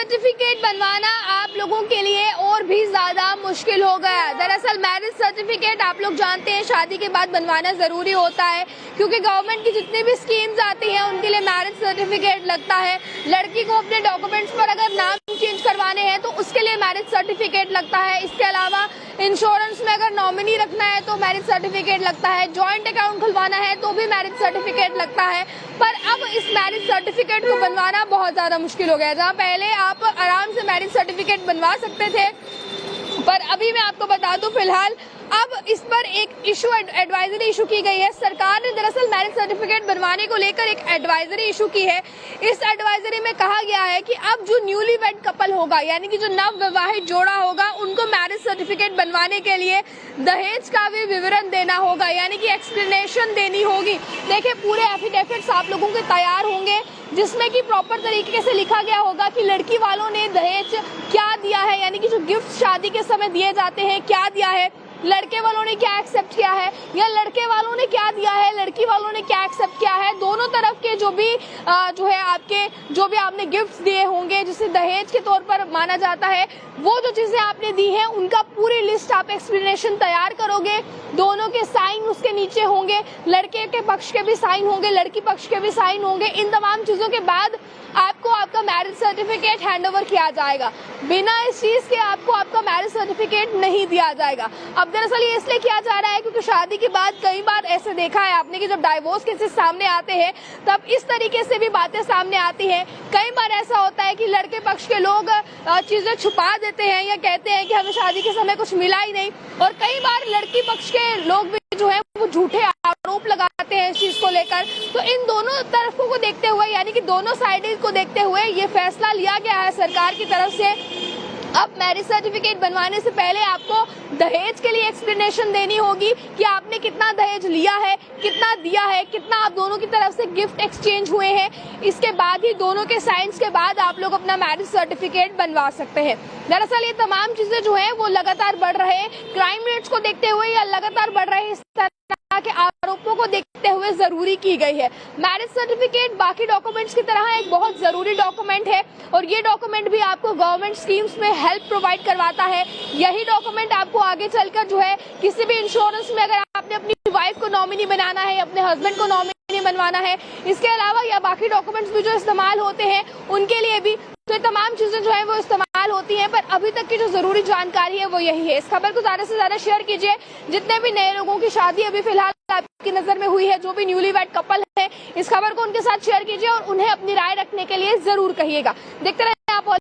Certificate बनवाना आप लोगों के लिए और भी ज्यादा मुश्किल हो गया। दरअसल मैरिज सर्टिफिकेट आप लोग जानते हैं शादी के बाद बनवाना जरूरी होता है, क्योंकि गवर्नमेंट की जितनी भी स्कीम्स आती हैं उनके लिए मैरिज सर्टिफिकेट लगता है। लड़की को अपने डॉक्यूमेंट्स पर अगर नाम चेंज करवाने हैं तो उसके लिए मैरिज सर्टिफिकेट लगता है। इसके अलावा इंश्योरेंस में अगर नॉमिनी रखना है तो मैरिज सर्टिफिकेट लगता है। जॉइंट अकाउंट खुलवाना है तो भी मैरिज सर्टिफिकेट लगता है। पर अब इस मैरिज सर्टिफिकेट को बनवाना बहुत ज्यादा मुश्किल हो गया। जहाँ पहले आप आराम से मैरिज सर्टिफिकेट बनवा सकते थे, पर अभी मैं आपको बता दूं फिलहाल अब इस पर एक एडवाइजरी इशू की गई है। सरकार ने दरअसल मैरिज सर्टिफिकेट बनवाने को लेकर एक एडवाइजरी इशू की है। इस एडवाइजरी में कहा गया है कि अब जो न्यूली वेड कपल होगा, यानी कि जो नव विवाहित जोड़ा होगा, उनको मैरिज सर्टिफिकेट बनवाने के लिए दहेज का भी विवरण देना होगा, यानी कि एक्सप्लेनेशन देनी होगी। देखिए, पूरे एफिडेविट्स आप लोगों के तैयार होंगे जिसमें कि प्रॉपर तरीके से लिखा गया होगा कि लड़की वालों ने दहेज क्या दिया है, यानी कि जो गिफ्ट शादी के समय दिए जाते हैं क्या दिया है, लड़के वालों ने क्या एक्सेप्ट किया है, या लड़के वालों ने क्या दिया है, लड़की वालों ने क्या एक्सेप्ट किया है। दोनों तरफ के जो भी आपने गिफ्ट्स दिए होंगे जिसे दहेज के तौर पर माना जाता है, वो जो चीजें आपने दी हैं उनका पूरी लिस्ट आप एक्सप्लेनेशन तैयार करोगे। दोनों के साइन उसके नीचे होंगे, लड़के के पक्ष के भी साइन होंगे, लड़की पक्ष के भी साइन होंगे। इन तमाम चीजों के बाद आपको आपका मैरिज सर्टिफिकेट हैंडओवर किया जाएगा। बिना इस चीज के आपको आपका मैरिज सर्टिफिकेट नहीं दिया जाएगा। अब दरअसल ये इसलिए किया जा रहा है क्योंकि शादी के बाद कई बार ऐसे देखा है आपने कि जब डाइवोर्स केसेस सामने आते हैं तब इस तरीके से भी बातें सामने आती हैं। कई बार ऐसा होता है कि लड़के पक्ष के लोग चीजें छुपा देते हैं या कहते हैं कि हमें शादी के समय कुछ मिला ही नहीं, और कई बार लड़की पक्ष के लोग भी जो है वो झूठे आरोप लगाते हैं इस चीज को लेकर। तो इन दोनों तरफों को देखते हुए, यानी कि दोनों साइड को देखते हुए ये फैसला लिया गया है सरकार की तरफ से। अब मैरिज सर्टिफिकेट बनवाने से पहले आपको दहेज के लिए एक्सप्लेनेशन देनी होगी कि आपने कितना दहेज लिया है, कितना दिया है, कितना आप दोनों की तरफ से गिफ्ट एक्सचेंज हुए हैं। इसके बाद ही दोनों के साइंस के बाद आप लोग अपना मैरिज सर्टिफिकेट बनवा सकते हैं। दरअसल ये तमाम चीजें जो है वो लगातार बढ़ रहे क्राइम रेट्स को देखते हुए या लगातार बढ़ रहे इस तरह के आरोपों को देखते हुए जरूरी की गई है। मैरिज सर्टिफिकेट बाकी डॉक्यूमेंट्स की तरह एक बहुत जरूरी डॉक्यूमेंट है, और ये डॉक्यूमेंट भी आपको गवर्नमेंट स्कीम्स में हेल्प प्रोवाइड करवाता है। यही डॉक्यूमेंट आपको आगे चलकर जो है किसी भी इंश्योरेंस में अगर आपने अपनी वाइफ को नॉमिनी बनाना है, अपने हस्बैंड को नॉमिनी बनवाना है, इसके अलावा या बाकी डॉक्यूमेंट्स भी जो इस्तेमाल होते हैं उनके लिए भी तो तमाम चीजें जो है वो इस्तेमाल होती हैं। पर अभी तक की जो जरूरी जानकारी है वो यही है। इस खबर को ज्यादा से ज्यादा शेयर कीजिए। जितने भी नए लोगों की शादी अभी फिलहाल आपकी नजर में हुई है, जो भी न्यूली वेड कपल है, इस खबर को उनके साथ शेयर कीजिए और उन्हें अपनी राय रखने के लिए जरूर कहिएगा। देखते रहिए आप।